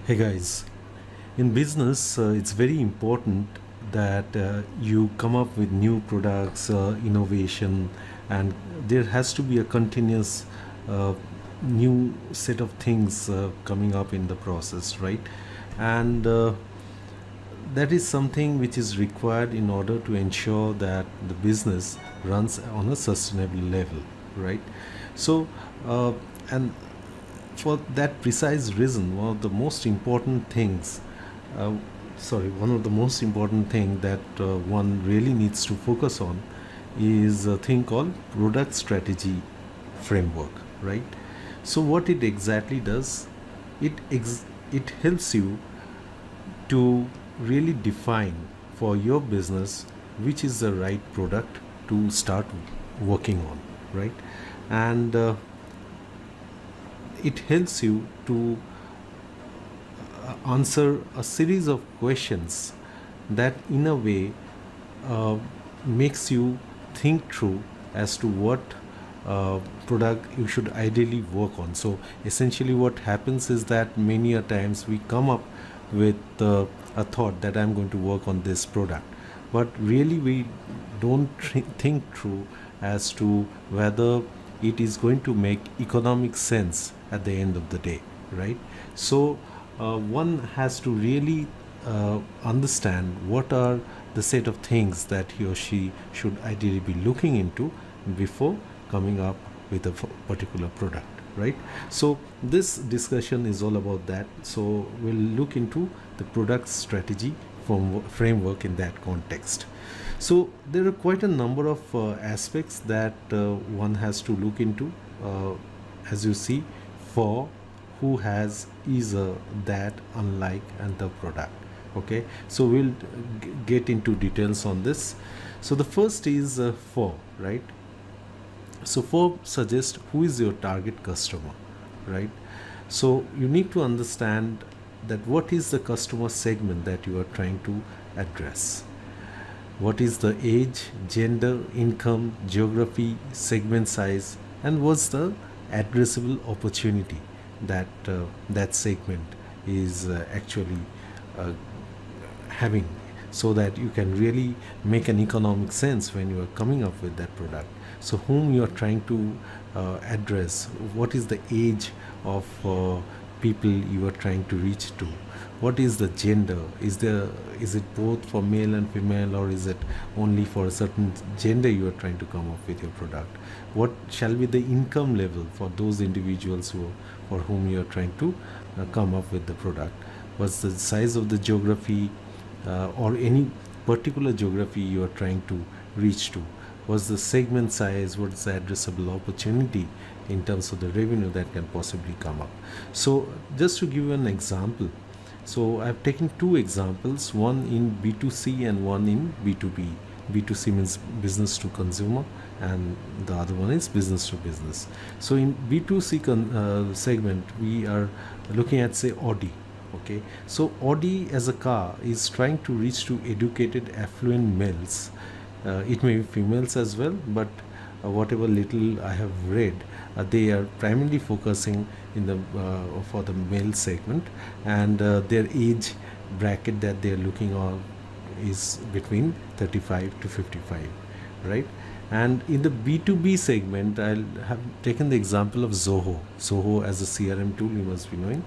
Hey guys, in business, it's very important that you come up with new products, innovation, and there has to be a continuous uh, new set of things coming up in the process, right? And that is something which is required in order to ensure that the business runs on a sustainable level, right? So, and for that precise reason, uh, one of the most important thing that one really needs to focus on is a thing called product strategy framework, right? So what it exactly does, it helps you to really define for your business which is the right product to start working on, right? And it helps you to answer a series of questions that in a way uh, makes you think through as to what product you should ideally work on. So essentially what happens is that many a times we come up with a thought that I'm going to work on this product, but really we don't think through as to whether it is going to make economic sense at the end of the day, right? So one has to really understand what are the set of things that he or she should ideally be looking into before coming up with a particular product, right? So this discussion is all about that. So we'll look into the product strategy framework in that context. So there are quite a number of aspects that one has to look into, uh, as you see, for, who, has, is, that, unlike, and the product. Okay, so we'll get into details on this. So the first is for, right? So for suggests who is your target customer, right? So you need to understand that what is the customer segment that you are trying to address. What is the age, gender, income, geography, segment size, and what's the addressable opportunity that that segment is actually uh, having, so that you can really make an economic sense when you are coming up with that product. So whom you are trying to address, what is the age of people you are trying to reach to, what is the gender, is it both for male and female, or is it only for a certain gender you are trying to come up with your product, what shall be the income level for those individuals for whom you are trying to come up with the product, what's the size of the geography, or any particular geography you are trying to reach to, what's the segment size, what's the addressable opportunity in terms of the revenue that can possibly come up. So just to give you an example, so I've taken two examples, one in B2C and one in B2B. B2C means business to consumer, and the other one is business to business. So in B2C segment, we are looking at, say, Audi. Okay, so Audi as a car is trying to reach to educated, affluent males. It may be females as well, but whatever little I have read, they are primarily focusing in the for the male segment, and their age bracket that they are looking on is between 35 to 55, right? And in the B2B segment, I'll have taken the example of Zoho as a CRM tool, you must be knowing.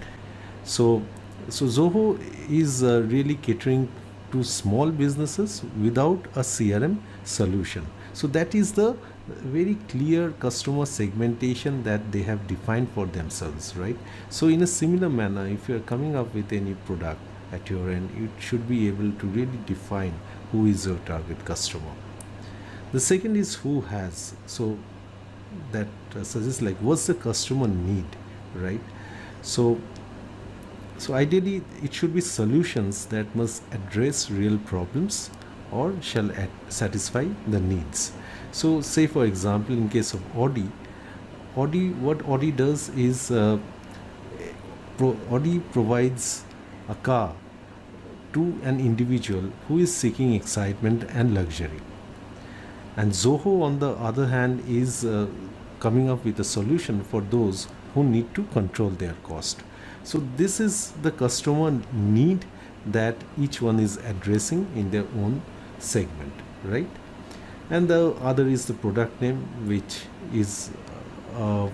So Zoho is really catering to small businesses without a CRM solution. So that is the very clear customer segmentation that they have defined for themselves, right? So in a similar manner, if you are coming up with any product at your end, you should be able to really define who is your target customer. The second is who, has. So that suggests like what's the customer need, right? So so ideally, it should be solutions that must address real problems or shall satisfy the needs. So, say for example, in case of Audi, what Audi does is Audi provides a car to an individual who is seeking excitement and luxury. And Zoho, on the other hand, is coming up with a solution for those who need to control their cost. So this is the customer need that each one is addressing in their own segment, right? And the other is the product name, is uh,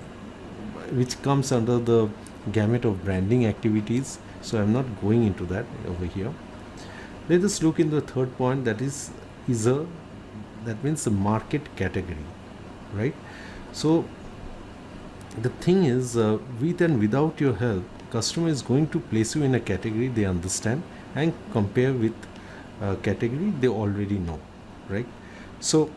which comes under the gamut of branding activities. So I'm not going into that over here. Let us look in the third point, that is a that means the market category, right? So the thing is, with and without your help, customer is going to place you in a category they understand and compare with a category they already know, right? So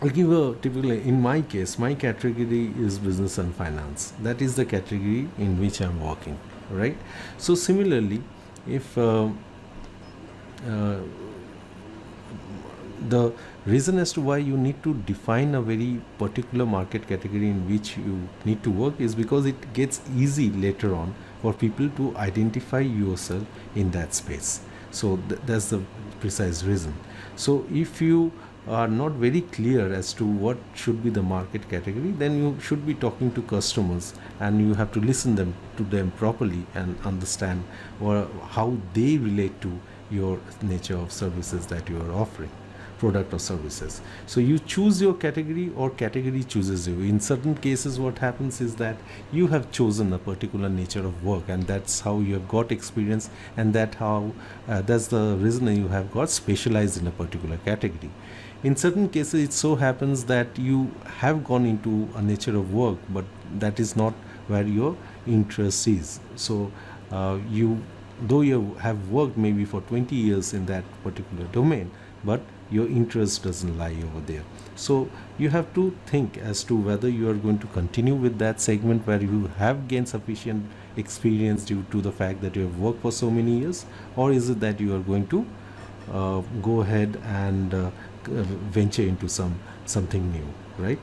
I'll give a typical, in my case, my category is business and finance. That is the category in which I'm working, right? So similarly, if uh, the reason as to why you need to define a very particular market category in which you need to work is because it gets easy later on for people to identify yourself in that space. So that's the precise reason. So if you are not very clear as to what should be the market category, then you should be talking to customers and you have to listen to them properly and understand how they relate to your nature of services that you are offering, product or services. So you choose your category or category chooses you. In certain cases, what happens is that you have chosen a particular nature of work, and that's how you have got experience, and that's the reason you have got specialized in a particular category. In certain cases, it so happens that you have gone into a nature of work, but that is not where your interest is. So you though you have worked maybe for 20 years in that particular domain, but your interest doesn't lie over there. So you have to think as to whether you are going to continue with that segment where you have gained sufficient experience due to the fact that you have worked for so many years, or is it that you are going to go ahead and venture into something new, right?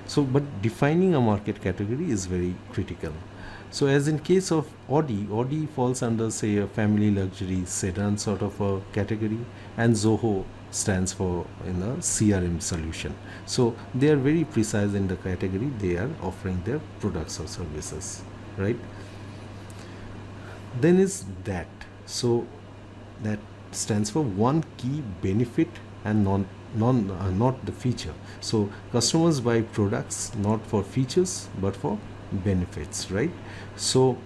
So but defining a market category is very critical. So as in case of Audi falls under, say, a family luxury sedan sort of a category, and Zoho stands for in a CRM solution. So they are very precise in the category they are offering their products or services, right? Then is that. So that stands for one key benefit and not the feature. So customers buy products not for features but for benefits, right? So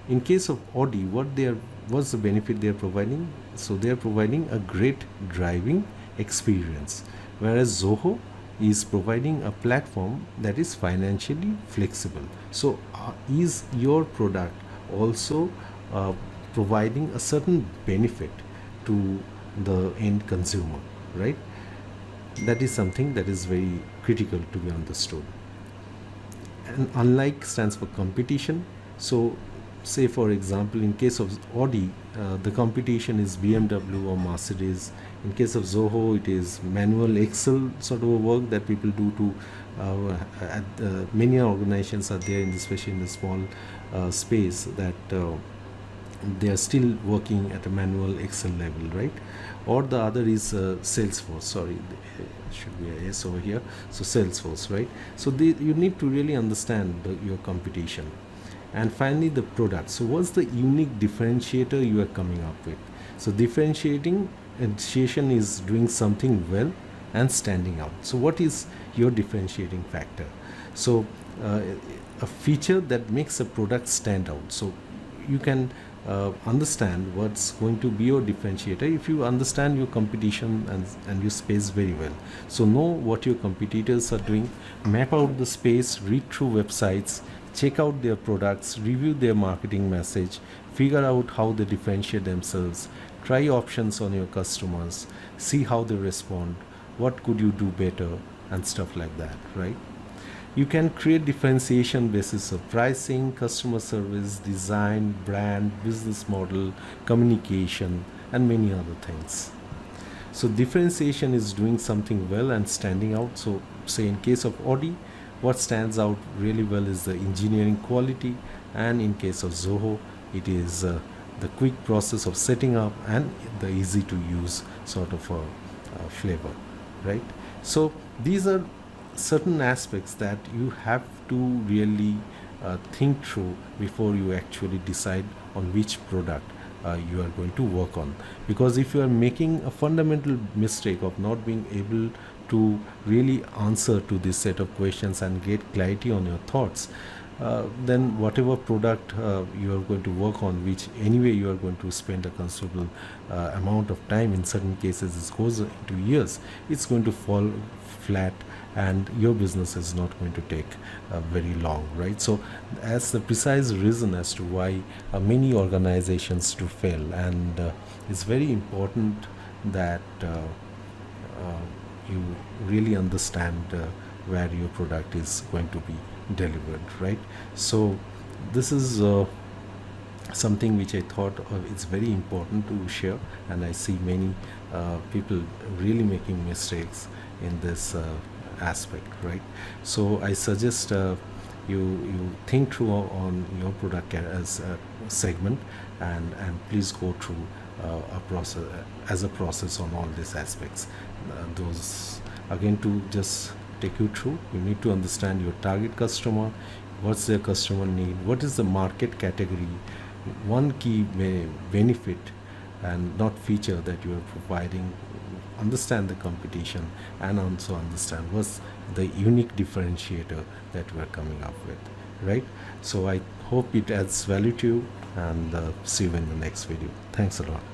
in case of Audi, what's the benefit they are providing? So they are providing a great driving experience, whereas Zoho is providing a platform that is financially flexible. So is your product also uh, providing a certain benefit to the end consumer, right? That is something that is very critical to be understood. And unlike stands for competition. So say for example, in case of Audi, the competition is BMW or Mercedes. In case of Zoho, it is manual Excel sort of a work that people do to many organizations are there, especially in the small space, that they are still working at a manual Excel level, right? Or the other is Salesforce. Sorry, should be a S over here. So Salesforce, right? So you need to really understand your competition. And finally, the product. So what's the unique differentiator you are coming up with? So differentiation is doing something well and standing out. So what is your differentiating factor? So uh, a feature that makes a product stand out. So you can understand what's going to be your differentiator if you understand your competition and your space very well. So know what your competitors are doing, map out the space, read through websites, check out their products, review their marketing message, figure out how they differentiate themselves, try options on your customers, see how they respond, what could you do better, and stuff like that, right? You can create differentiation basis of pricing, customer service, design, brand, business model, communication, and many other things. So differentiation is doing something well and standing out. So say in case of Audi, what stands out really well is the engineering quality, and in case of Zoho, it is the quick process of setting up and the easy to use sort of a flavor, right? So these are certain aspects that you have to really think through before you actually decide on which product you are going to work on. Because if you are making a fundamental mistake of not being able to really answer to this set of questions and get clarity on your thoughts, then whatever product you are going to work on, which anyway you are going to spend a considerable amount of time, in certain cases it goes into years, it's going to fall flat, and your business is not going to take very long, right? So as the precise reason as to why many organizations do fail, and it's very important that you really understand where your product is going to be delivered, right? So this is something which I thought it's very important to share, and I see many people really making mistakes in this aspect, right? So I suggest you think through on your product as a segment, and please go through a process as a process on all these aspects. Those again, to just take you through, you need to understand your target customer, what's their customer need, what is the market category, one key benefit and not feature that you are providing, understand the competition, and also understand what's the unique differentiator that we are coming up with, right? So I hope it adds value to you, and see you in the next video. Thanks a lot.